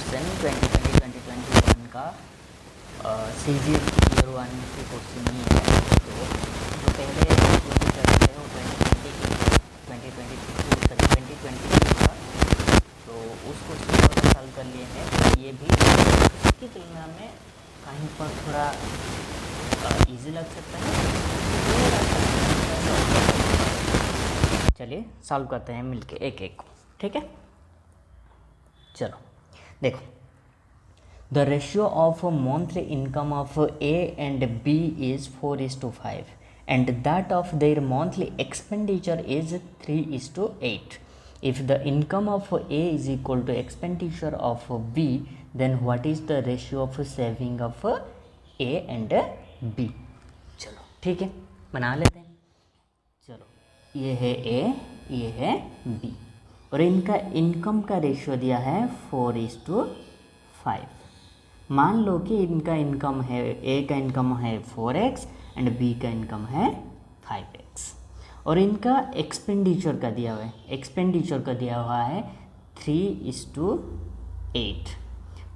Question 2020-2021 का CG year 1 की question ही है। तो जो पहले जो भी चैप्टर है वो 2020 का, तो उस क्वेश्चन को अगर सॉल्व कर लिए हैं तो ये भी इसकी तुलना में कहीं पर थोड़ा इजी लग सकता है। चलिए सॉल्व करते हैं मिलके एक एक को, ठीक है। चलो देखो, the ratio of monthly income of A and B is 4:5 and that of their monthly expenditure is 3:8. If the income of A is equal to expenditure of B, then what is the ratio of saving of A and B? चलो ठीक है, बना लेते हैं। चलो ये है A, ये है B और इनका इनकम का रेशियो दिया है 4:5। मान लो कि इनका इनकम है, A का इनकम है 4x एंड B का इनकम है 5x और इनका एक्सपेंडिचर का दिया हुआ है, एक्सपेंडिचर का दिया हुआ है 3:8।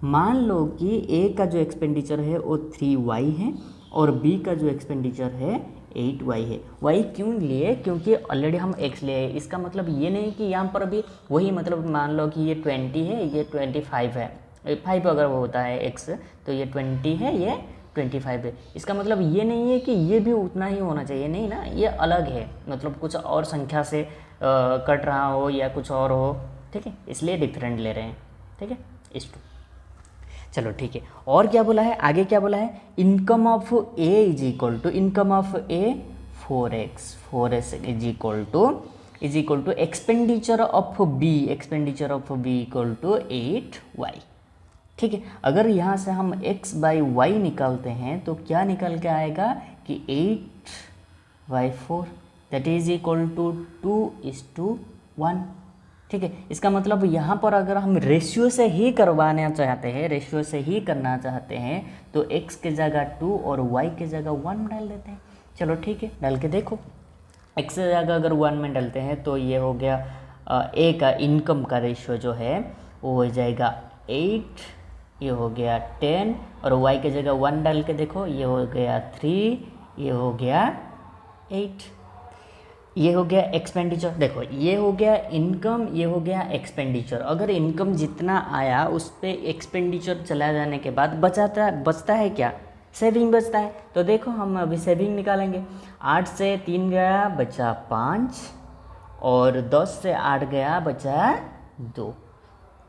मान लो कि A का जो एक्सपेंडिचर है वो 3y है और B का जो एक्सपेंडिचर है 8y है। y क्यों लिए? क्योंकि ऑलरेडी हम x लिए हैं। इसका मतलब ये नहीं कि यहाँ पर भी वही, मतलब मान लो कि ये 20 है, ये 25 है, 5 अगर वो होता है x तो ये 20 है, ये 25 है। इसका मतलब ये नहीं है कि ये भी उतना ही होना चाहिए, नहीं ना, ये अलग है, मतलब कुछ और संख्या से कट रहा हो या कुछ और हो, ठीक है, इसलिए डिफरेंट ले रहे हैं, ठीक है। इस टू चलो ठीक है। और क्या बोला है, आगे क्या बोला है, income of A is equal to, income of A 4x is equal to expenditure of B, expenditure of B equal to 8y, ठीक है। अगर यहाँ से हम x/y निकालते हैं तो क्या निकल के आएगा कि 8/4 दैट इज इक्वल टू 2:1, ठीक है। इसका मतलब यहाँ पर अगर हम रेशियो से ही करवाना चाहते हैं, रेशियो से ही करना चाहते हैं तो x के जगह 2 और y के जगह 1 डाल देते हैं। चलो ठीक है, डाल के देखो, x के जगह अगर 1 में डालते हैं तो ये हो गया a का इनकम का रेशियो जो है वो हो जाएगा 8, ये हो गया 10 और y के जगह 1 डाल के देखो, ये हो गया 3, ये हो गया 8, ये हो गया एक्सपेंडिचर। देखो ये हो गया इनकम, ये हो गया एक्सपेंडिचर। अगर इनकम जितना आया उस पर एक्सपेंडिचर चला जाने के बाद बचता है क्या, सेविंग बचता है। तो देखो हम अभी सेविंग निकालेंगे, 8 से 3 गया बचा 5 और 10 से 8 गया बचा 2,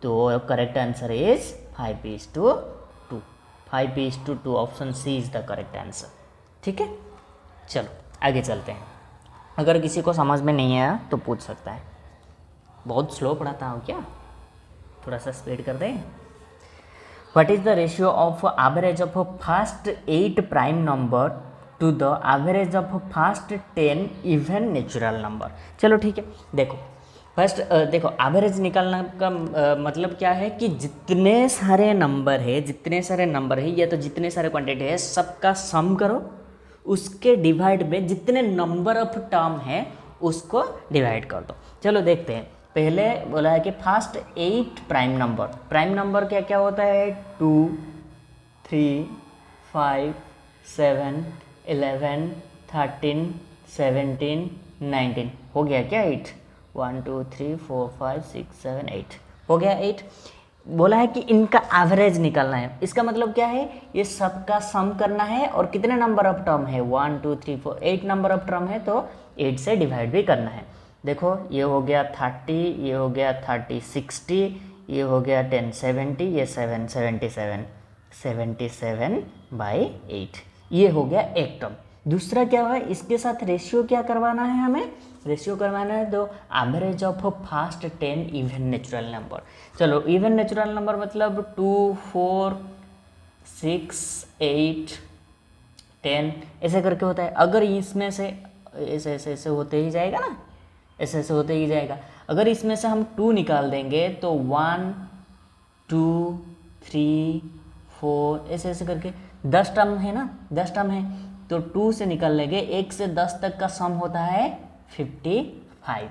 तो correct answer is 5:2, 5:2, option C is the correct answer, ठीक है। चलो आगे चलते हैं, अगर किसी को समझ में नहीं आया तो पूछ सकता है। बहुत स्लो पढ़ाता हूँ क्या, थोड़ा सा स्पीड कर दें। What is the ratio of average of first 8 prime number two the average of first 10 even natural number. चलो ठीक है, देखो फर्स्ट देखो एवरेज निकालना का मतलब क्या है कि जितने सारे नंबर है, जितने सारे नंबर है या तो जितने सारे क्वांटिटी है सबका सम करो, उसके डिवाइड में जितने नंबर ऑफ टर्म है उसको डिवाइड कर दो। चलो देखते हैं, पहले बोला है कि फर्स्ट 8 प्राइम नंबर क्या क्या होता है, 2, 3, 5, 7, 11, 13, 17, 19 हो गया क्या 8, 1 2 3 4 5 6 7 8 हो गया 8। बोला है कि इनका एवरेज निकालना है, इसका मतलब क्या है, ये सबका सम करना है और कितने नंबर ऑफ टर्म है, 1 2 3 4 8 नंबर ऑफ टर्म है तो 8 से डिवाइड भी करना है। देखो ये हो गया 30, ये हो गया 30 60, ये हो गया 10 70, ये 7 77, 77/8, ये हो गया एक टर्म। दूसरा क्या है, इसके साथ रेशियो क्या करवाना है, हमें रेशियो करवाना है तो average of first 10 even natural number. चलो इवन नेचुरल नंबर मतलब 2 4 6 8 10 ऐसे करके होता है। अगर इसमें से ऐसे ऐसे ऐसे होते ही जाएगा ना, ऐसे ऐसे होते ही जाएगा। अगर इसमें से हम 2 निकाल देंगे तो 1 2 3 4 ऐसे ऐसे करके 10 टर्म है ना, 10 टर्म है तो 2 से निकाल लेंगे, 1 से 10 तक का सम होता है 55,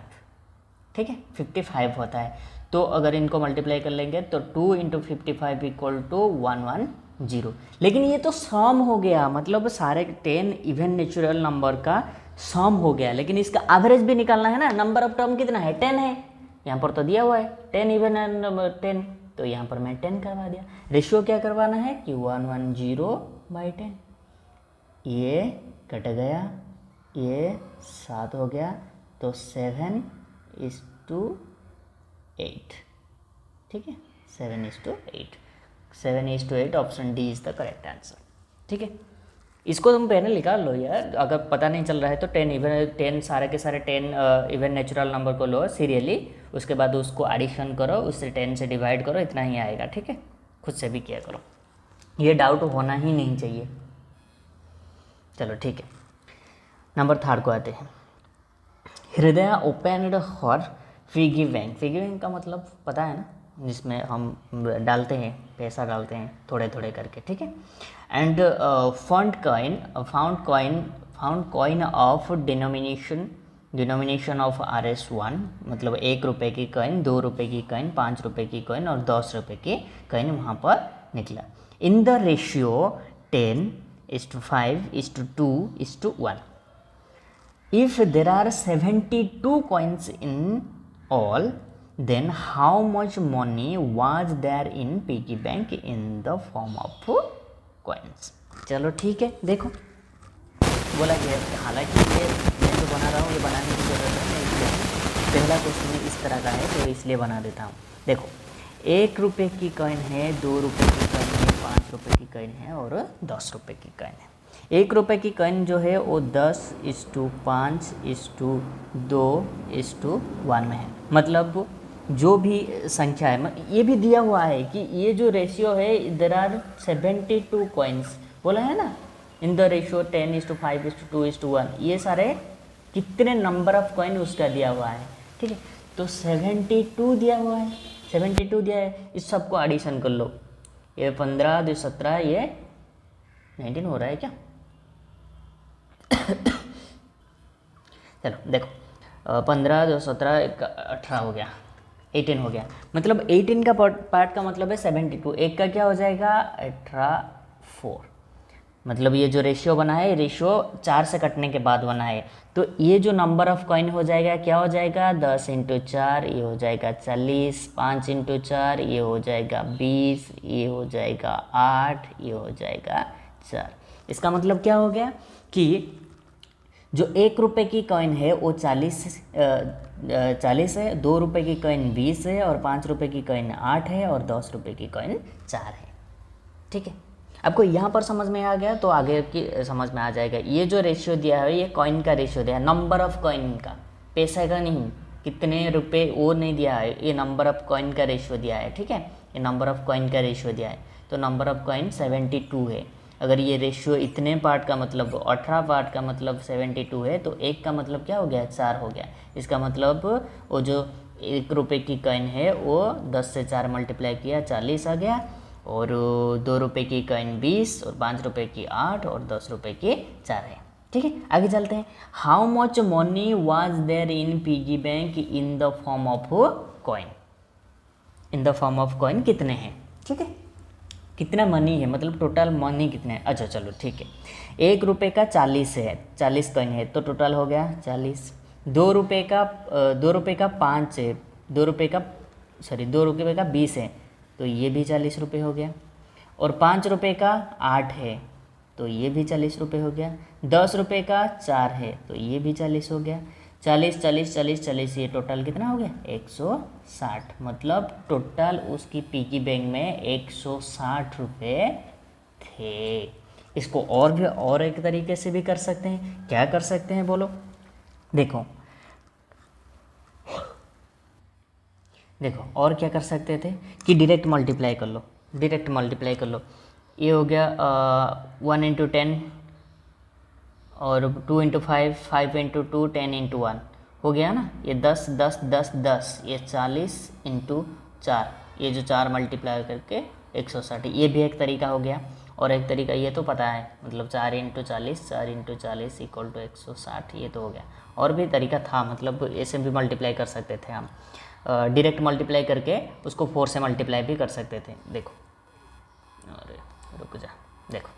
ठीक है 55 होता है। तो अगर इनको मल्टीप्लाई कर लेंगे तो 2 इंटू 55 इक्वल टू 110। लेकिन ये तो सम हो गया, मतलब सारे 10 इवन नेचुरल नंबर का सम हो गया, लेकिन इसका एवरेज भी निकालना है ना। नंबर ऑफ टर्म कितना है, 10 है, यहाँ पर तो दिया हुआ है 10 इवन एंड 10, तो यहाँ पर मैं 10 करवा दिया। रेशियो क्या करवाना है कि 110/10, ये कट गया, ये 7 हो गया, तो 7:8, ठीक है, 7:8, 7:8 option D is the correct answer, ठीक है। इसको तुम पहले निकाल लो यार, अगर पता नहीं चल रहा है तो 10 सारे के सारे 10 इवन नेचुरल नंबर को लो सीरियली, उसके बाद उसको एडिशन करो, उससे 10 से डिवाइड करो, इतना ही आएगा, ठीक है। खुद से भी किया करो, ये डाउट होना ही नहीं चाहिए। चलो ठीक है, नंबर 3 को आते हैं। हृदय ओपनड हर पिगी बैंक। पिगी बैंक का मतलब पता है ना, जिसमें हम डालते हैं, पैसा डालते हैं थोड़े थोड़े करके, ठीक है। And found coin of denomination of RS1, मतलब 1 रुपये की कॉइन, 2 रुपये की कॉइन, 5 रुपये की कॉइन और 10 रुपये की कॉइन वहाँ पर निकला। इन the ratio 10:5:2:1। If there are 72 coins in all, then how much money was there in piggy bank in the form of coins? चलो ठीक है, देखो बोला गया, हालांकि ये मैं जो बना रहा हूँ ये बनाने की ज़रूरत नहीं, पहला क्वेश्चन इस तरह का है तो इसलिए बना देता हूँ। देखो 1 रुपये की कॉइन है, 2 रुपये की कॉइन है, 5 रुपये की कॉइन है और 10 रुपये की कॉइन है। 1 रुपये की कॉइन जो है वो 10:5:2:1 में है, मतलब जो भी संख्या है, ये भी दिया हुआ है कि ये जो रेशियो है, देयर आर 72 कॉइन्स बोला है ना, इन द रेशियो 10:5:2:1, ये सारे कितने नंबर ऑफ कॉइन उसका दिया हुआ है, ठीक है। तो 72 दिया हुआ है, 72 दिया है, इस सबको एडिशन कर लो, ये 15 2 17, ये 19 हो रहा है क्या? चलो देखो 15 2 17 18 हो गया, 18 हो गया, मतलब 18 का पार्ट का मतलब है 72, एक का क्या हो जाएगा 4, मतलब ये जो रेशियो बना है, रेशियो 4 से कटने के बाद बना है, तो ये जो नंबर ऑफ कॉइन हो जाएगा क्या हो जाएगा 10 × 4, ये हो जाएगा 40, 5 × 4 ये हो जाएगा 20, ये हो जाएगा 8, ये हो जाएगा 4। इसका मतलब क्या हो गया कि जो 1 रुपये की कॉइन है वो 40 है, 2 रुपये की कॉइन 20 है और 5 रुपये की कॉइन 8 है और 10 रुपये की कॉइन 4 है, ठीक है। आपको यहाँ पर समझ में आ गया तो आगे की समझ में आ जाएगा। ये जो रेशियो दिया है ये कॉइन का रेशियो दिया है, नंबर ऑफ कॉइन का, पैसे का नहीं, कितने रुपए वो नहीं दिया है, ये नंबर ऑफ कॉइन का रेशियो दिया है, ठीक है। ये नंबर ऑफ कॉइन का रेशियो दिया है, तो नंबर ऑफ कॉइन 72 है। अगर ये रेशियो इतने पार्ट का मतलब 18 पार्ट का मतलब 72 है, तो एक का मतलब क्या हो गया 4 हो गया। इसका मतलब वो जो 1 रुपये की कॉइन है वो 10 से 4 मल्टीप्लाई किया 40 आ गया, और 2 रुपये की कॉइन 20 और 5 रुपये की 8 और 10 रुपये की 4 है, ठीक है। आगे चलते हैं। How much money was there in piggy bank in the form of coin. In the form of coin कितने हैं, ठीक है, कितना मनी है, मतलब टोटल मनी कितने हैं। अच्छा चलो ठीक है, 1 रुपये का 40 है, 40 कॉइन है, तो टोटल हो गया 40। 2 रुपये का 5 है, 2 रुपये का 20 है, तो ये भी 40 रुपये हो गया। और 5 रुपये का 8 है, तो ये भी 40 रुपये हो गया। 10 रुपये का 4 है, तो ये भी 40 हो गया। 40 40 40 40, ये टोटल कितना हो गया 160, मतलब टोटल उसकी पिगी बैंक में 160 रुपये थे। इसको और एक तरीके से भी कर सकते हैं। क्या कर सकते हैं बोलो? देखो और क्या कर सकते थे कि डायरेक्ट मल्टीप्लाई कर लो, ये हो गया 1 × 10 और 2 × 5, 5 × 2, 10 × 1 हो गया ना। ये 10 10 10 10, ये 40 × 4, ये जो 4 मल्टीप्लाई करके 160, ये भी एक तरीका हो गया। और एक तरीका ये तो पता है, मतलब 4 × 40 = 160, ये तो हो गया। और भी तरीका था, मतलब ऐसे भी मल्टीप्लाई कर सकते थे हम। डायरेक्ट मल्टीप्लाई करके उसको 4 से मल्टीप्लाई भी कर सकते थे। देखो, अरे रुक जा, देखो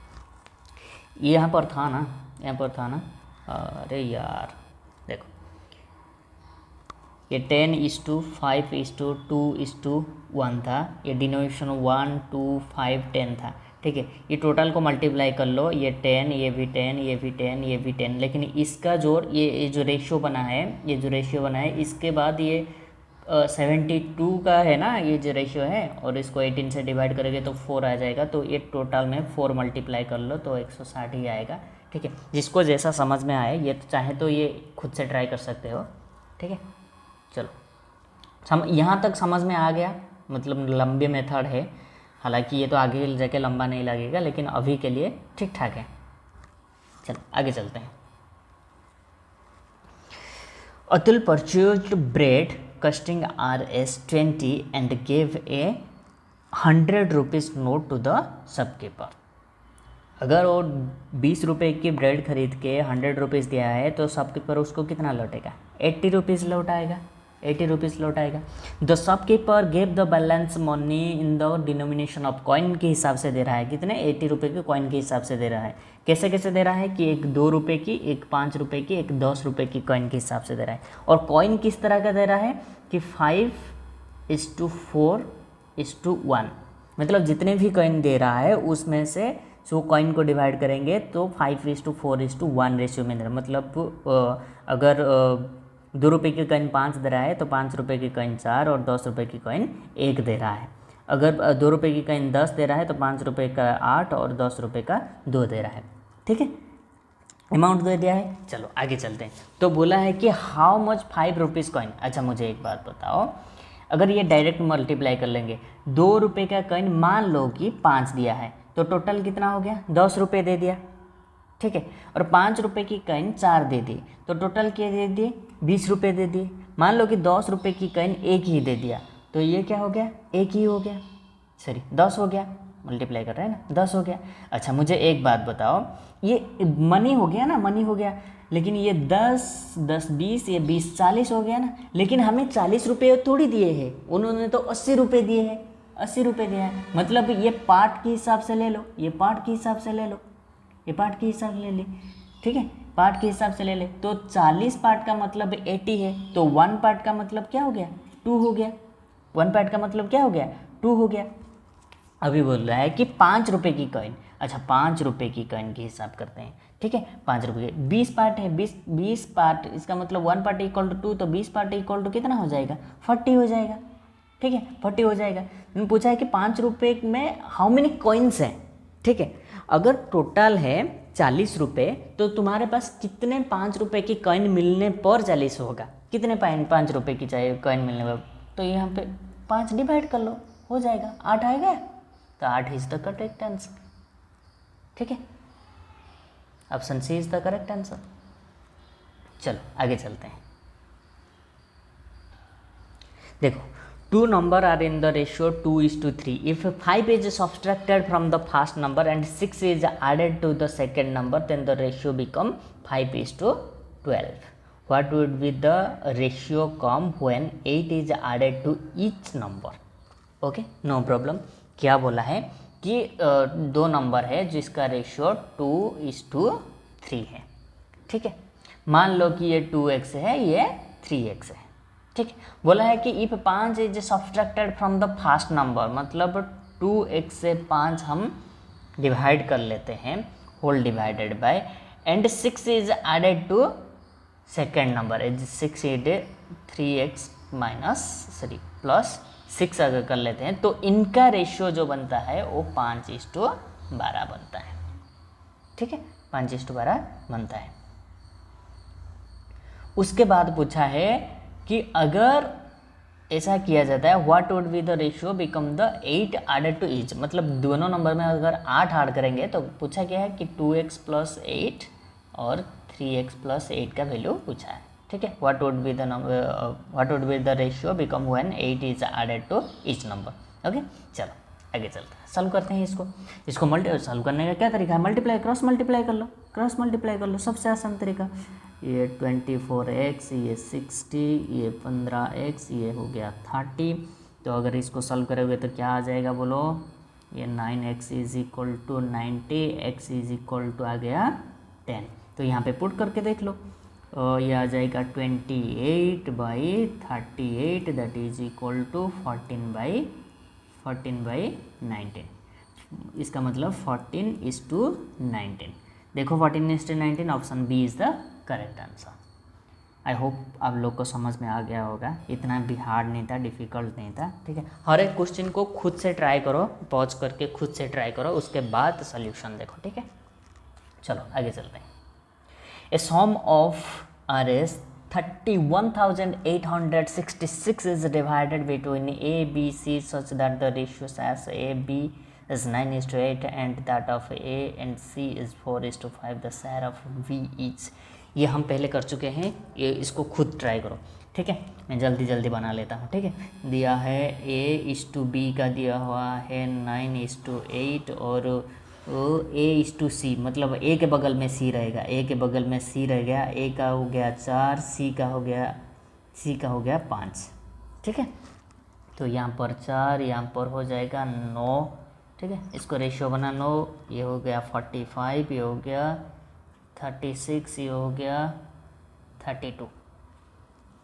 ये यहाँ पर था ना, यहाँ पर था ना, अरे यार देखो, ये 10:5:2:1 था, ये डिनोमिनेशन 1 2 5 10 था। ठीक है, ये टोटल को मल्टीप्लाई कर लो, ये 10, ये भी 10, ये भी 10, ये भी 10, लेकिन इसका जोड़ ये जो रेशियो बना है, ये जो रेशियो बना है, इसके बाद ये 72 का है ना ये जो रेशियो है, और इसको 18 से डिवाइड करेंगे तो 4 आ जाएगा। तो ये टोटल में 4 मल्टीप्लाई कर लो तो 160 ही आएगा। ठीक है, जिसको जैसा समझ में आए, ये चाहे तो ये खुद से ट्राई कर सकते हो। ठीक है, चलो यहाँ तक समझ में आ गया, मतलब लंबे मेथड है, हालांकि ये तो आगे जाके लंबा नहीं लगेगा, लेकिन अभी के लिए ठीक ठाक है। चलो आगे चलते हैं। Atul purchased bread costing Rs20 and gave a 100 rupees note to the shopkeeper। अगर वो 20 रुपये की ब्रेड खरीद के 100 रुपीज़ दिया है तो शॉपकीपर उसको कितना लौटेगा? 80 रुपीज़ लौटाएगा, 80 रुपीज़ लौटाएगा। The shopkeeper gave the balance money in the denomination of coin के हिसाब से दे रहा है। कितने? 80 रुपये के कॉइन के हिसाब से दे रहा है। कैसे कैसे दे रहा है कि एक 2 रुपये की, एक 5 रुपये की, एक 10 रुपये की कॉइन के हिसाब से दे रहा है। और कॉइन किस तरह का दे रहा है कि 5:4:1, मतलब जितने भी कॉइन दे रहा है उसमें से जो कॉइन को डिवाइड करेंगे तो 5:4:1 रेशियो में दे रहा है। मतलब अगर 2 रुपये की कॉइन 5 दे रहा है तो 5 रुपये की कॉइन 4 और 10 रुपये की कॉइन 1 दे रहा है। अगर 2 रुपये की कॉइन 10 दे रहा है तो 5 रुपये का 8 और 10 रुपये का 2 दे रहा है। ठीक है, अमाउंट दे दिया है। चलो आगे चलते हैं। तो बोला है कि हाउ मच 5 रुपीज़ कॉइन। अच्छा मुझे एक बात बताओ, अगर ये डायरेक्ट मल्टीप्लाई कर लेंगे, 2 रुपये का कॉइन मान लो कि 5 दिया है तो टोटल कितना हो गया? 10 रुपये दे दिया। ठीक है, और 5 रुपये की कॉइन 4 दे दी तो टोटल क्या दे दिए? 20 रुपये दे दिए। मान लो कि 10 रुपये की कॉइन 1 ही दे दिया तो ये क्या हो गया? 1 ही हो गया, सॉरी 10 हो गया, मल्टीप्लाई कर रहे हैं ना, 10 हो गया। अच्छा मुझे एक बात बताओ, ये मनी हो गया ना, मनी हो गया, लेकिन ये 10 10 20, ये 20 40 हो गया ना, लेकिन हमें 40 रुपये थोड़ी दिए हैं, उन्होंने तो 80 रुपये दिए हैं, 80 रुपये दिया है। मतलब ये पार्ट के हिसाब से ले लो, ये पार्ट के हिसाब से ले लो, ये पार्ट के हिसाब से ले ली। ठीक है, पार्ट के हिसाब से ले ले तो 40 पार्ट का मतलब 80 है, तो 1 पार्ट का मतलब क्या हो गया? 2 हो गया। 1 पार्ट का मतलब क्या हो गया? 2 हो गया। अभी बोल रहा है कि 5 रुपये की कॉइन। अच्छा 5 रुपये की कॉइन के हिसाब करते हैं। ठीक है, 5 रुपये 20 पार्ट है, 20 पार्ट, इसका मतलब 1 पार्ट इक्वल टू 2, तो 20 पार्ट इक्वल टू कितना हो जाएगा? 40 हो जाएगा। ठीक है, 40 हो जाएगा। मैंने पूछा है कि 5 रुपये में हाउ मेनी कॉइन्स हैं। ठीक है, अगर टोटल है 40 रुपये तो तुम्हारे पास कितने 5 रुपये की कॉइन मिलने पर 40 होगा? कितने 5 रुपये की चाहिए कॉइन मिलने पर? तो यहाँ पे 5 डिवाइड कर लो, हो जाएगा, 8 आएगा, तो 8 इज द करेक्ट आंसर। ठीक है, option C is the correct answer. चलो आगे चलते हैं। देखो, 2 numbers are in the ratio 2:3. If 5 is subtracted from the first number and 6 is added to the second number, then the ratio become 5:12. What would be the ratio come when 8 is added to each number? Okay, no problem. क्या बोला है कि 2 number है जिसका ratio 2:3 है। ठीक है, मान लो कि ये 2x है, ये 3x है। ठीक है, बोला है कि if 5 is subtracted from the first number, मतलब 2x से 5 हम डिवाइड कर लेते हैं, whole divided by, and 6 is added to second number, is 6 is 3x minus plus 6 अगर कर लेते हैं तो इनका रेशियो जो बनता है वो 5:12 बनता है। ठीक है, 5:12 बनता है। उसके बाद पूछा है कि अगर ऐसा किया जाता है, what would be the ratio become the 8 added to each, मतलब दोनों नंबर में अगर 8 ऐड करेंगे तो पूछा गया है कि 2x + 8 और 3x + 8 का वैल्यू पूछा है। ठीक है, what would be the ratio become when 8 is added to each number. Okay, चलो आगे चलते हैं, सॉल्व करते हैं इसको सॉल्व करने का क्या तरीका है? मल्टीप्लाई, क्रॉस मल्टीप्लाई कर लो, क्रॉस मल्टीप्लाई कर लो, सबसे आसान तरीका। ये 24x, ये 60, ये 15x, ये हो गया 30। तो अगर इसको सॉल्व करोगे तो क्या आ जाएगा बोलो, ये 9x is equal to 90, x is equal to आ गया 10। तो यहाँ पे पुट करके देख लो, ये आ जाएगा 28/38, दैट इज इक्वल टू 14/19। इसका मतलब 14:19। देखो 14:19, option B is the correct answer. I hope आप लोग को समझ में आ गया होगा, इतना भी हार्ड नहीं था, डिफ़िकल्ट नहीं था, ठीक है। हर एक क्वेश्चन को खुद से ट्राई करो, पॉज करके खुद से ट्राई करो, उसके बाद सोल्यूशन देखो, ठीक है। चलो आगे चलते हैं। ए sum of RS 31,866 is divided between A, B, C such that the ratios as A, B is 9:8 and that of A and C is 4:5, the share of V each। ये हम पहले कर चुके हैं, ये इसको खुद ट्राई करो, ठीक है। मैं जल्दी जल्दी बना लेता हूँ, ठीक है। दिया है A:B का दिया हुआ है 9:8 और A:C, मतलब A के बगल में C रहेगा, A के बगल में C रह गया, A का हो गया 4, C का हो गया 5, ठीक है। तो यहाँ पर 4, यहाँ पर हो जाएगा 9, ठीक है। इसको रेशियो बना 9, ये हो गया 45, ये हो गया 36, ये हो गया 32,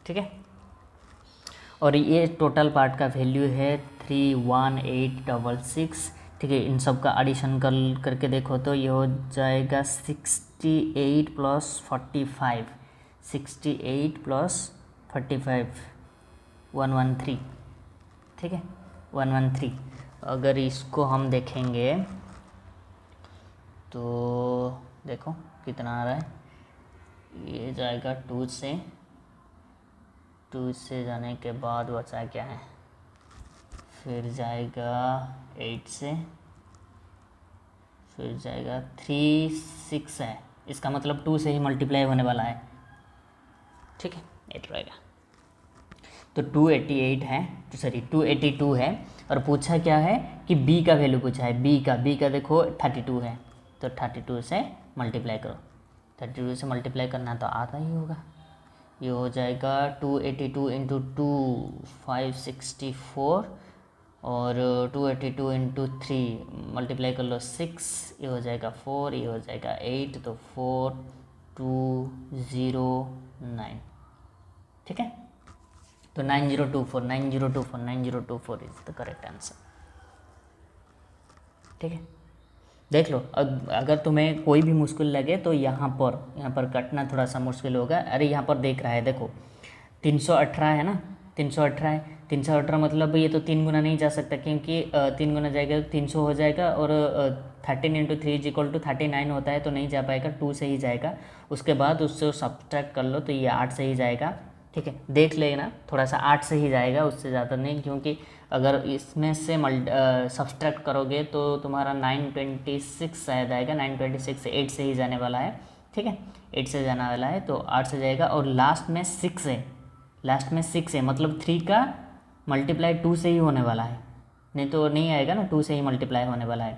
ठीक है। और ये टोटल पार्ट का वैल्यू है 31866, ठीक है। इन सब का एडिशन करके देखो तो ये हो जाएगा 68 + 45, 68 + 45 113, ठीक है, 113। अगर इसको हम देखेंगे तो देखो कितना आ रहा है, ये जाएगा 2 से जाने के बाद बचा क्या है, फिर जाएगा 8 से, फिर जाएगा 3, 6 है, इसका मतलब 2 से ही मल्टीप्लाई होने वाला है, ठीक है, 8 रहेगा। तो 288 है, तो सॉरी 282 है। और पूछा क्या है कि B का वैल्यू पूछा है, B का देखो 32 है, तो 32 से मल्टीप्लाई करो, 32 से मल्टीप्लाई करना तो आता ही होगा। ये हो जाएगा 282 × 2 564 और 282 × 3 मल्टीप्लाई कर लो 6, ये हो जाएगा 4, ये हो जाएगा 8, तो 4209, ठीक है। तो 9024 इज द करेक्ट आंसर, ठीक है। देख लो, अगर तुम्हें कोई भी मुश्किल लगे तो यहाँ पर कटना थोड़ा सा मुश्किल होगा। अरे यहाँ पर देख रहा है, देखो 318 है ना, 318 है, 318 मतलब ये तो 3 गुना नहीं जा सकता, क्योंकि 3 गुना जाएगा तो 300 हो जाएगा, और 13 × 3 = 39 होता है, तो नहीं जा पाएगा, 2 से ही जाएगा। उसके बाद उससे सब्ट्रैक्ट कर लो तो ये 8 से ही जाएगा, ठीक है। देख लेना, थोड़ा सा 8 से ही जाएगा, उससे ज़्यादा नहीं, क्योंकि अगर इसमें से सब्ट्रैक्ट करोगे तो तुम्हारा 926 शायद आएगा, 926 से 8 से ही जाने वाला है, ठीक है, 8 से जाने वाला है, तो 8 से जाएगा। और लास्ट में 6 है, मतलब 3 का मल्टीप्लाई 2 से ही होने वाला है, नहीं तो नहीं आएगा ना, 2 से ही मल्टीप्लाई होने वाला है,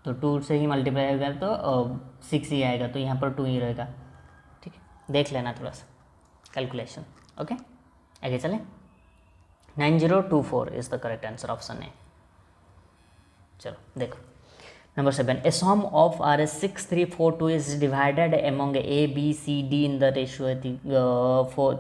तो 2 से ही मल्टीप्लाई होगा तो 6 ही आएगा, तो यहाँ पर 2 ही रहेगा, ठीक है। देख लेना थोड़ा सा कैलकुलेशन, ओके। आगे चलें, 9024 is the correct answer, option A. चलो देखो, number 7, a sum of RS 6342 is divided among A, B, C, D in the ratio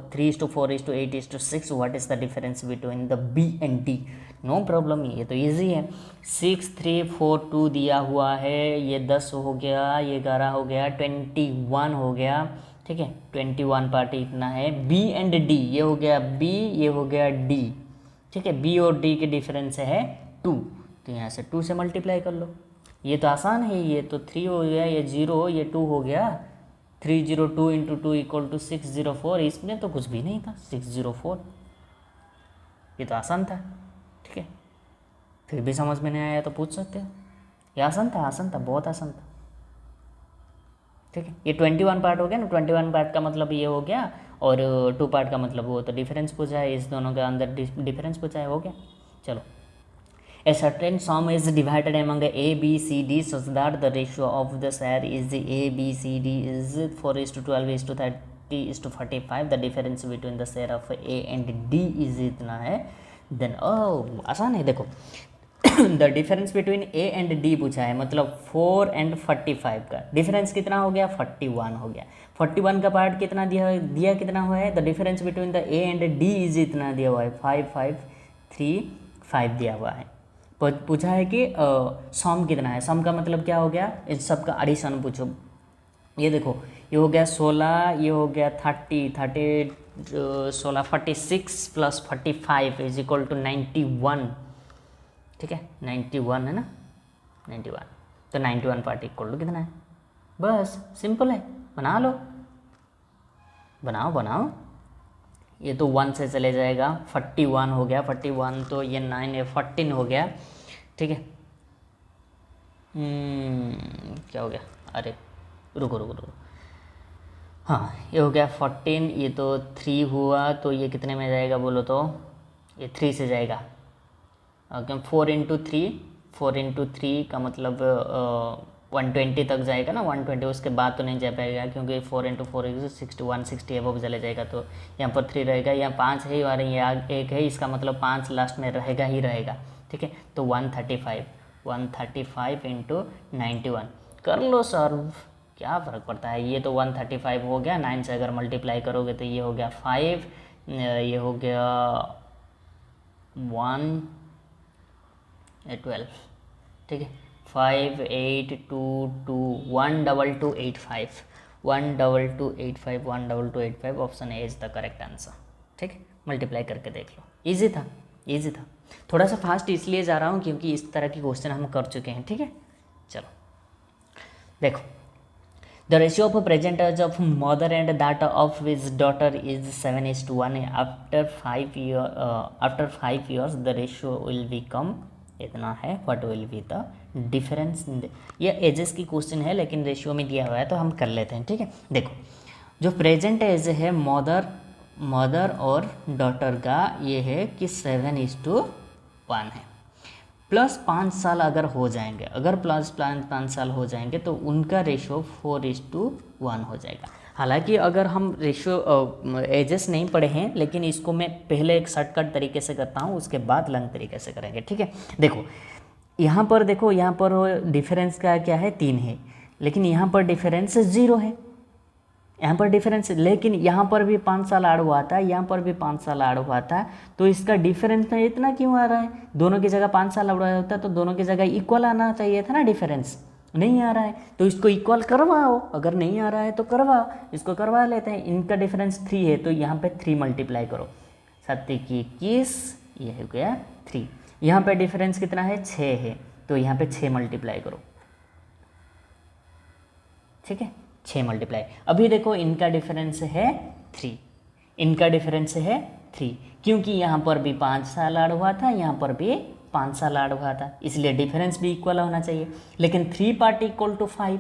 3:4:8:6, what is the difference between the B and D। No problem, ये तो easy है। 6342 दिया हुआ है, ये 10 हो गया, ये 11 हो गया, 21 हो गया, ठीक है, 21 पार्ट इतना है। B एंड D, ये हो गया B, ये हो गया D, ठीक है। B और D के डिफरेंस है 2, तो यहाँ से 2 से मल्टीप्लाई कर लो, ये तो आसान है, ये तो 3 हो गया, ये 0, ये 2 हो गया, 302 × 2 = 604, इसमें तो कुछ भी नहीं था, 604, ये तो आसान था, ठीक है। फिर भी समझ में नहीं आया तो पूछ सकते हो, ये आसान था, बहुत आसान था, ठीक है। ये 21 पार्ट हो गया ना, 21 पार्ट का मतलब ये हो गया, और 2 पार्ट का मतलब वो तो डिफरेंस पूछा है, इस दोनों के अंदर डिफरेंस पूछा है, हो गया। चलो, A certain sum is divided among A, B, C, D such that the ratio of the share is A, B, C, D is 4:12:30:45. The difference between the share of A and D is इतना है. Then आसान है देखो. The difference between A and D पूछा है, मतलब 4 and 45 का difference कितना हो गया, 41 हो गया. 41 का पार्ट कितना दिया कितना हुआ है, the difference between the A and D is इतना दिया हुआ है, 5535 दिया हुआ है. पूछा है कि सम कितना है. सम का मतलब क्या हो गया, इस सब का एडिशन पूछो. ये देखो, ये हो गया 16, ये हो गया 30 16 46 प्लस 45 इज इक्वल टू 91. ठीक है, 91 है ना, 91. तो 91 पार्ट इक्वल टू कितना है, बस सिंपल है, बना लो, बनाओ. ये तो 1 से चले जाएगा, 41 हो गया, 41 तो ये 9 है, 14 हो गया. ठीक है, क्या हो गया, अरे रुको. हाँ, ये हो गया 14, ये तो 3 हुआ, तो ये कितने में जाएगा बोलो तो, ये 3 से जाएगा. ओके, 4 इंटू थ्री का मतलब 120 तक जाएगा ना, 120 उसके बाद तो नहीं जा पाएगा, क्योंकि 4 इंटू 4 61 60 एबव चले जाएगा. तो यहाँ पर 3 रहेगा, यहाँ 5 है और यहाँ 1 है, इसका मतलब 5 लास्ट में रहेगा ही रहेगा. ठीक है, तो 135 इंटू 91 कर लो सॉल्व, क्या फ़र्क पड़ता है. ये तो 135 हो गया, 9 से अगर मल्टीप्लाई करोगे तो ये हो गया 5, ये हो गया 12. ठीक है, 5822 12285 option A is the correct answer. ठीक है, मल्टीप्लाई करके देख लो, इजी था. थोड़ा सा फास्ट इसलिए जा रहा हूँ क्योंकि इस तरह की क्वेश्चन हम कर चुके हैं. ठीक है, चलो देखो, the ratio of present age of mother and that of his daughter is 7:1. After 5 years the ratio will become इतना है. What will be the difference. ये एजेस की क्वेश्चन है लेकिन रेशियो में दिया हुआ है तो हम कर लेते हैं. ठीक है, देखो, जो प्रेजेंट एज है मदर और डॉटर का, ये है कि 7:1 है. प्लस 5 साल अगर हो जाएंगे, प्लस 5 साल हो जाएंगे तो उनका रेशियो 4:1 हो जाएगा. हालांकि अगर हम रेशियो एजेस नहीं पढ़े हैं, लेकिन इसको मैं पहले एक शॉर्टकट तरीके से करता हूँ, उसके बाद लंग तरीके से करेंगे. ठीक है, देखो यहाँ पर डिफरेंस का क्या है, 3 है, लेकिन यहाँ पर डिफरेंस 0 है. लेकिन यहाँ पर भी 5 साल ऐड हुआ था, यहाँ पर भी 5 साल ऐड हुआ था, तो इसका डिफरेंस में इतना क्यों आ रहा है. दोनों की जगह 5 साल ऐड हुआ होता तो दोनों की जगह इक्वल आना चाहिए था ना. डिफरेंस नहीं आ रहा है तो इसको इक्वल करवाओ, अगर नहीं आ रहा है तो करवाओ, इसको करवा लेते हैं. इनका डिफरेंस 3 है तो यहाँ पे 3 मल्टीप्लाई करो, 7 की 21, ये हो गया 3. यहाँ पे डिफरेंस कितना है, 6 है, तो यहाँ पे 6 मल्टीप्लाई करो. ठीक है, 6 मल्टीप्लाई. अभी देखो, इनका डिफरेंस है 3, क्योंकि यहाँ पर भी 5 साल ऐड हुआ था, यहाँ पर भी 5 साल ऐड हुआ था, इसलिए डिफरेंस भी इक्वल होना चाहिए. लेकिन 3 पार्ट इक्वल टू 5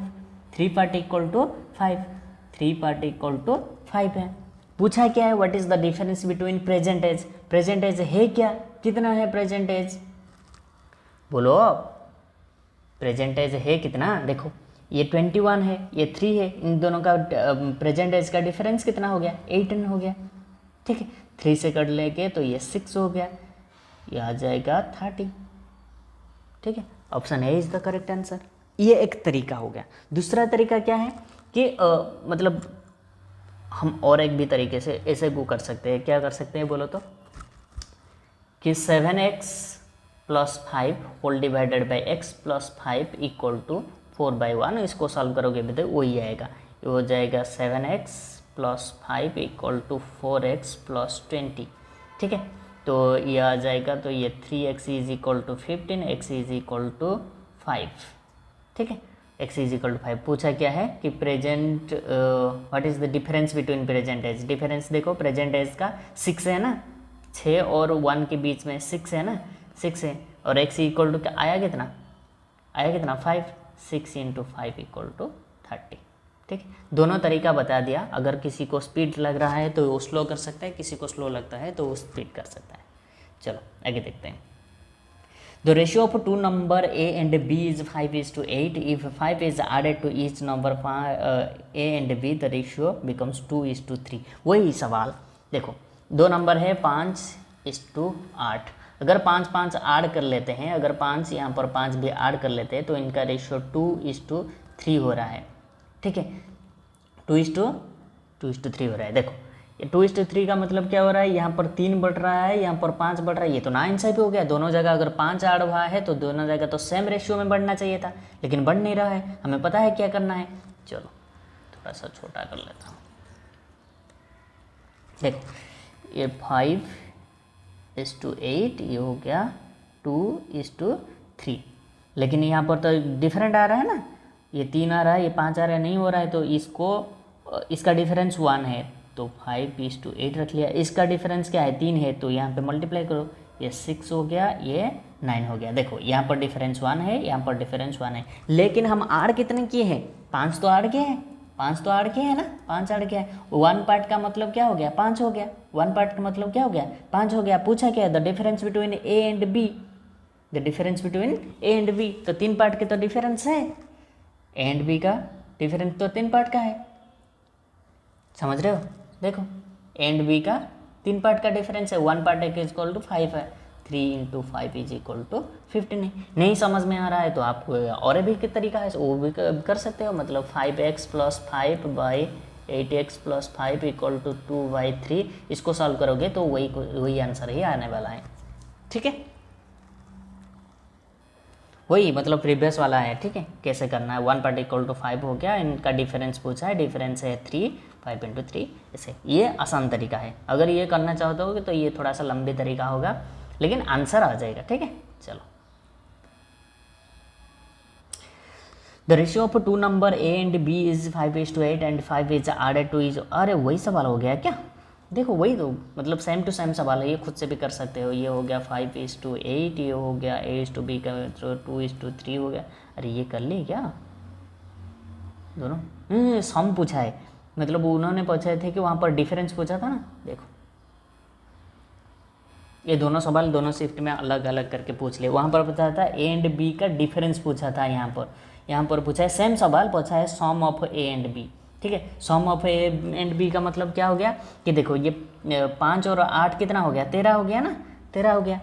है. पूछा क्या है, what is the difference between present age है क्या, कितना है प्रेजेंट एज, बोलो प्रेजेंट एज है कितना. देखो, ये 21 है, ये 3 है, इन दोनों का प्रेजेंट एज का डिफरेंस कितना हो गया, 18 हो गया. ठीक है, 3 से कट लेके तो ये 6 हो गया, ये आ जाएगा 30. ठीक है, option A is the correct answer. ये एक तरीका हो गया. दूसरा तरीका क्या है कि मतलब हम और एक भी तरीके से ऐसे गो कर सकते हैं. क्या कर सकते हैं बोलो तो, कि 7x + 5 whole divided by x + 5 equal to 4/1. इसको सॉल्व करोगे भी तो वही आएगा. ये हो जाएगा 7x + 5 इक्वल टू 4x + 20. ठीक है, तो ये आ जाएगा, तो ये 3x is equal to 15, x is equal to 5. ठीक है, x इज इक्वल टू 5. पूछा क्या है कि present what is the difference between present age. Difference देखो, प्रेजेंट एज का 6 है ना, 6 और 1 के बीच में 6 है ना, 6 है, और x इक्वल टू क्या आया, कितना 5. 6 इंटू 5 इक्वल टू 30. ठीक है, दोनों तरीका बता दिया. अगर किसी को स्पीड लग रहा है तो वो स्लो कर सकता है, किसी को स्लो लगता है तो वो स्पीड कर सकता है. चलो आगे देखते हैं. The ratio of two number A and B is 5:8. If 5 is added to each number A and B, the ratio becomes 2:3. वही सवाल देखो, दो नंबर है 5:8. अगर 5 ऐड कर लेते हैं, अगर 5 यहाँ पर 5 भी ऐड कर लेते हैं तो इनका रेशियो 2:3 हो रहा है. ठीक है, 2:3 हो रहा है. देखो ये 2:3 का मतलब क्या हो रहा है, यहाँ पर 3 बढ़ रहा है, यहाँ पर 5 बढ़ रहा है. ये तो नाइंसाफ़ी हो गया. दोनों जगह अगर 5 ऐड हुआ है तो दोनों जगह तो सेम रेशियो में बढ़ना चाहिए था, लेकिन बढ़ नहीं रहा है. हमें पता है क्या करना है. चलो थोड़ा सा छोटा कर लेता हूँ. देखो ये 5:8 ये हो गया 2:3, लेकिन यहाँ पर तो डिफरेंट आ रहा है ना. ये 3 आ रहा है, ये 5 आ रहा है, नहीं हो रहा है. तो इसका डिफरेंस 1 है तो 5:8 रख लिया. इसका डिफरेंस क्या है, 3 है, तो यहाँ पे मल्टीप्लाई करो. ये 6 हो गया, ये 9 हो गया. देखो यहाँ पर डिफरेंस 1 है, यहाँ पर डिफरेंस 1 है, लेकिन हम आड़ कितने किए हैं, 5 तो आड़ किए हैं. 5 तो आड़ किए हैं ना, 5 आड़ किया है. 1 पार्ट का मतलब क्या हो गया, 5 हो गया. 1 पार्ट का मतलब क्या हो गया, 5 हो गया. पूछा क्या, the difference between A and B, the difference between A and B. तो 3 पार्ट के तो डिफरेंस है, ए एंड बी का डिफरेंस तो 3 पार्ट का है. समझ रहे हो. देखो ए एंड बी का 3 पार्ट का डिफरेंस है. 1 पार्ट इज इक्वल टू 5 है. 3 × 5 इज इक्वल टू 15. नहीं समझ में आ रहा है तो आप और भी एक तरीका है वो भी कर सकते हो. मतलब 5x + 5/8x + 5 इक्वल टू 2/3. इसको सॉल्व करोगे तो वही आंसर ही आने वाला है. ठीक है, वही मतलब प्रीवियस वाला है. ठीक है, कैसे करना है. 1 पार्ट इक्वल टू 5 हो गया, इनका डिफरेंस पूछा है, डिफरेंस है 3, 5 × 3 ऐसे. ये आसान तरीका है. अगर ये करना चाहते हो तो ये थोड़ा सा लंबी तरीका होगा, लेकिन आंसर आ जाएगा. ठीक है, चलो. The ratio of two number A and B is 5:8 and 5 is added to is. अरे वही सवाल हो गया क्या. देखो वही तो मतलब सेम टू सेम सवाल है. ये खुद से भी कर सकते हो. ये हो गया 5:8, ये हो गया A:B का 2:3 हो गया. अरे ये कर ली क्या दोनों. सम पूछा है, मतलब उन्होंने पूछे थे कि वहाँ पर डिफरेंस पूछा था ना. देखो ये दोनों सवाल दोनों शिफ्ट में अलग अलग करके पूछ ले. वहाँ पर पूछा था ए एंड बी का डिफरेंस पूछा था. यहाँ पर पूछा है सेम सवाल पूछा है सम ऑफ ए एंड बी. ठीक है, सम ऑफ ए एंड बी का मतलब क्या हो गया कि देखो ये 5 और 8 कितना हो गया, 13 हो गया ना. 13 हो गया,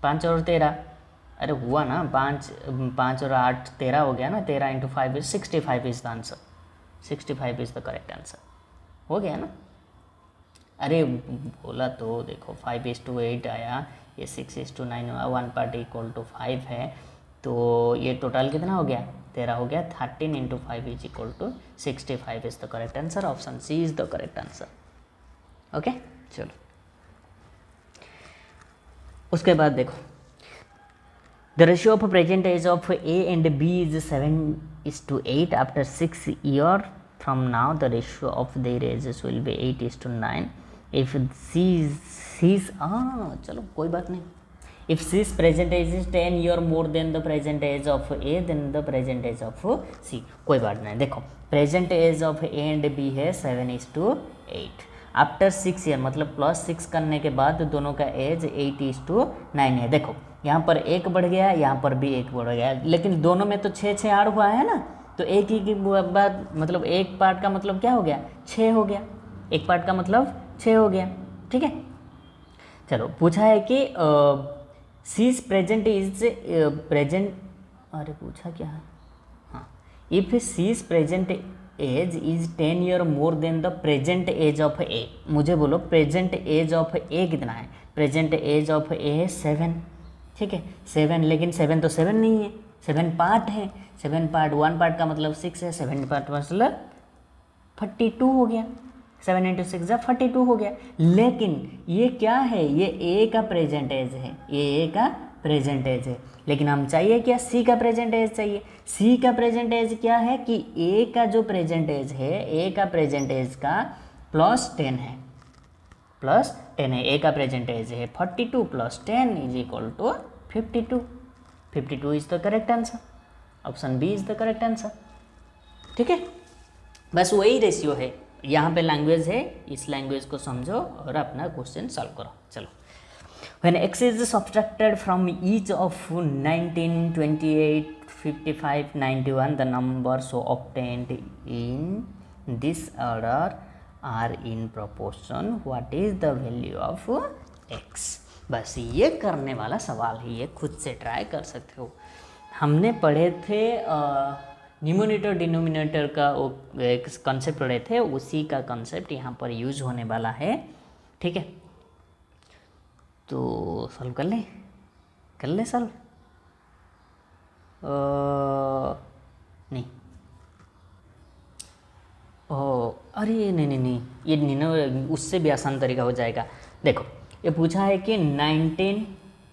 5 और 13. अरे हुआ ना, 5 और 8 13 हो गया ना. 13 × 5 is 65 is the answer. 65 is the correct answer. हो गया ना. अरे बोला तो देखो 5:8 आया, ये 6:9 हुआ. 1 पार्ट इक्वल टू 5 है, तो ये टोटल कितना हो गया, 13 हो गया. 13 × 5 is equal to 65 is the correct answer. Option C is the correct answer. Okay, चलो उसके बाद देखो the ratio of present age of A and B is 7:8. After 6 years from now the ratio of their ages will be 8:9. if C's चलो कोई बात नहीं. if C's present age is 10 year more than the present age of A, then the present age of C. कोई बात नहीं. देखो present age of A and B है 7:8. After 6 year मतलब +6 करने के बाद दोनों का एज 8:9 है. देखो यहाँ पर 1 बढ़ गया, यहाँ पर भी 1 बढ़ गया, लेकिन दोनों में तो 6 ऐड हुआ है ना. तो एक ही के बाद मतलब एक पार्ट का मतलब क्या हो गया, 6 हो गया. एक पार्ट का मतलब 6 हो गया. ठीक है, चलो पूछा है कि C's प्रेजेंट इज प्रेजेंट. अरे पूछा क्या है, हाँ. If C's present age is 10 year more than the present age of A. मुझे बोलो प्रेजेंट एज ऑफ ए कितना है. प्रेजेंट एज ऑफ ए है 7. ठीक है, 7, लेकिन 7 तो 7 नहीं है, 7 पार्ट है. 7 पार्ट, 1 पार्ट का मतलब 6 है, 7 पार्ट मतलब 42 हो गया. 7 × 6 = 42 हो गया. लेकिन ये क्या है, ये ए का प्रेजेंट एज है, ये ए का प्रेजेंट एज है. लेकिन हम चाहिए क्या, सी का प्रेजेंट एज चाहिए. सी का प्रेजेंट एज क्या है कि ए का जो प्रेजेंट एज है, ए का प्रेजेंट एज का +10 है, +10 है. ए का प्रेजेंट एज है 42 + 10 = 52. 52 is the correct answer. Option B is the correct answer. ठीक है, बस वही रेशियो है. यहाँ पे लैंग्वेज है, इस लैंग्वेज को समझो और अपना क्वेश्चन सॉल्व करो. चलो When x is subtracted from each of 19, 28, 55, 91, the numbers so obtained in this order are in proportion. What is the value of x? बस ये करने वाला सवाल है, ये खुद से ट्राई कर सकते हो। हमने पढ़े थे न्यूमरेटर डिनोमिनेटर का एक कॉन्सेप्ट पढ़े थे, उसी का कॉन्सेप्ट यहाँ पर यूज होने वाला है। ठीक है, तो सॉल्व कर ले सॉल्व। नहीं, अरे नहीं, ये उससे भी आसान तरीका हो जाएगा। देखो, ये पूछा है कि 19,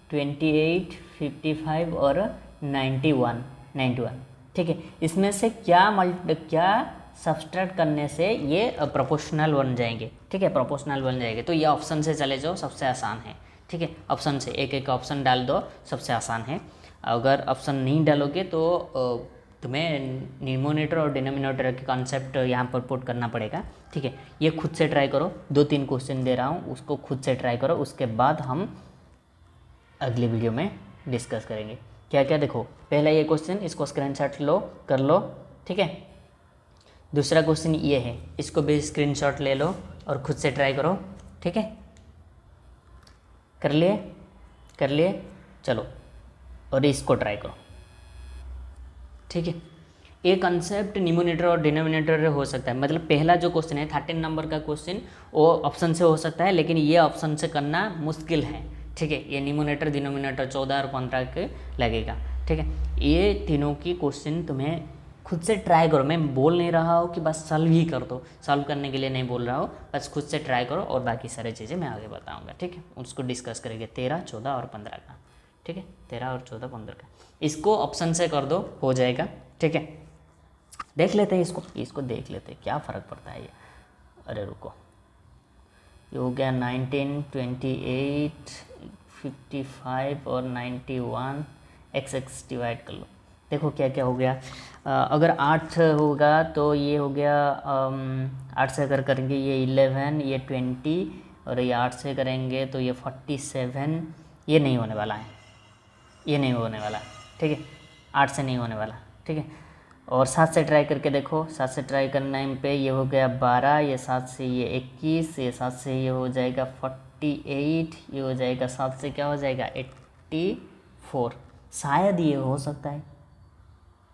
28, 55 और 91, ठीक है, इसमें से क्या सब्सट्रैक्ट करने से ये प्रोपोर्शनल बन जाएंगे। ठीक है, प्रोपोर्शनल बन जाएंगे, तो ये ऑप्शन से चले जाओ, सबसे आसान है। ठीक है, ऑप्शन से एक ऑप्शन डाल दो, सबसे आसान है। अगर ऑप्शन नहीं डालोगे तो तुम्हें न्यूमरेटर और डिनोमिनेटर के कॉन्सेप्ट यहाँ पर पुट करना पड़ेगा। ठीक है, ये खुद से ट्राई करो, 2-3 क्वेश्चन दे रहा हूँ, उसको खुद से ट्राई करो, उसके बाद हम अगली वीडियो में डिस्कस करेंगे क्या क्या। देखो, पहला ये क्वेश्चन, इसको स्क्रीनशॉट कर लो। ठीक है, दूसरा क्वेश्चन ये है, इसको भी स्क्रीनशॉट ले लो और खुद से ट्राई करो। ठीक है, कर लिए, चलो, और इसको ट्राई करो। ठीक है, ये कंसेप्ट न्यूमरेटर और डिनोमिनेटर हो सकता है, मतलब पहला जो क्वेश्चन है 13 नंबर का क्वेश्चन, वो ऑप्शन से हो सकता है, लेकिन ये ऑप्शन से करना मुश्किल है। ठीक है, ये न्यूमरेटर डिनोमिनेटर 14 और 15 के लगेगा। ठीक है, ये तीनों की क्वेश्चन तुम्हें खुद से ट्राई करो। मैं बोल नहीं रहा हूँ कि बस सॉल्व ही कर दो, सॉल्व करने के लिए नहीं बोल रहा हूँ, बस खुद से ट्राई करो, और बाकी सारी चीज़ें मैं आगे बताऊँगा। ठीक है, उसको डिस्कस करेंगे 13, 14 और 15 का। ठीक है, 13 और 14, 15 का, इसको ऑप्शन से कर दो, हो जाएगा। ठीक है, देख लेते हैं इसको देख लेते हैं क्या फ़र्क पड़ता है ये। अरे रुको, ये हो गया 19, 28, 55 और 91, x डिवाइड कर लो। देखो क्या क्या हो गया। अगर 8 होगा तो ये हो गया, 8 से अगर करेंगे ये 11, ये 20, और ये 8 से करेंगे तो ये 47। ये नहीं होने वाला है, ये नहीं होने वाला। ठीक है, 8 से नहीं होने वाला। ठीक है, और 7 से ट्राई करके देखो, 7 से ट्राई करने पे ये हो गया 12, ये 7 से ये 21, ये 7 से ये हो जाएगा 48, ये हो जाएगा 7 से क्या हो जाएगा 84। शायद ये हो सकता है,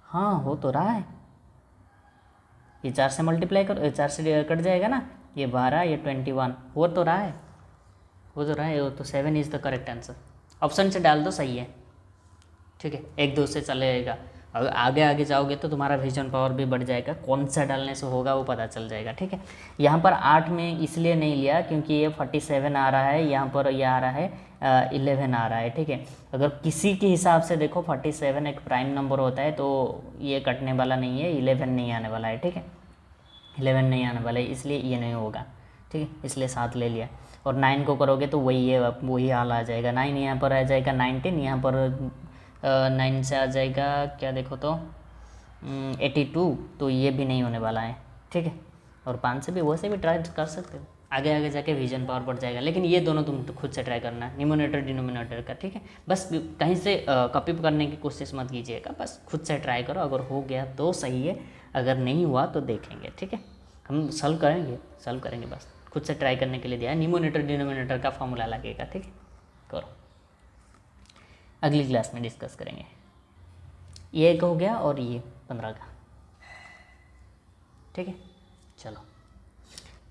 हाँ हो तो रहा है। ये 4 से मल्टीप्लाई करो, 4 से कट जाएगा ना, ये 12, ये 21, हो तो रहा है, वो तो 7 is the correct answer. Option से डाल दो, सही है। ठीक है, 1-2 से चलेगा, अगर आगे जाओगे तो तुम्हारा विजन पावर भी बढ़ जाएगा, कौन सा डालने से होगा वो पता चल जाएगा। ठीक है, यहाँ पर 8 में इसलिए नहीं लिया क्योंकि ये 47 आ रहा है, यहाँ पर ये आ रहा है 11 आ रहा है। ठीक है, अगर किसी के हिसाब से देखो 47 एक प्राइम नंबर होता है, तो ये कटने वाला नहीं है, 11 नहीं आने वाला है। ठीक है, 11 नहीं आने वाला है, इसलिए ये नहीं होगा। ठीक है, इसलिए 7 ले लिया। और 9 को करोगे तो वही हाल आ जाएगा। 9 यहाँ पर आ जाएगा 19, यहाँ पर 9 से आ जाएगा क्या, देखो तो 82, तो ये भी नहीं होने वाला है। ठीक है, और 5 से भी वैसे भी ट्राई कर सकते हो, आगे जाके विजन पावर बढ़ जाएगा। लेकिन ये दोनों तुम तो खुद से ट्राई करना है, न्यूमरेटर डिनोमिनेटर का। ठीक है, बस कहीं से कॉपी करने की कोशिश मत कीजिएगा, बस खुद से ट्राई करो। अगर हो गया तो सही है, अगर नहीं हुआ तो देखेंगे। ठीक है, हम सॉल्व करेंगे, बस खुद से ट्राई करने के लिए दिया है। न्यूमरेटर डिनोमिनेटर का फॉर्मूला लगेगा। ठीक है, करो, अगली क्लास में डिस्कस करेंगे। ये एक हो गया और ये 15 का। ठीक है, चलो,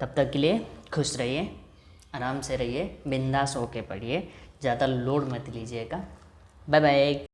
तब तक के लिए खुश रहिए, आराम से रहिए, बिंदास होके पढ़िए, ज़्यादा लोड मत लीजिएगा। Bye bye.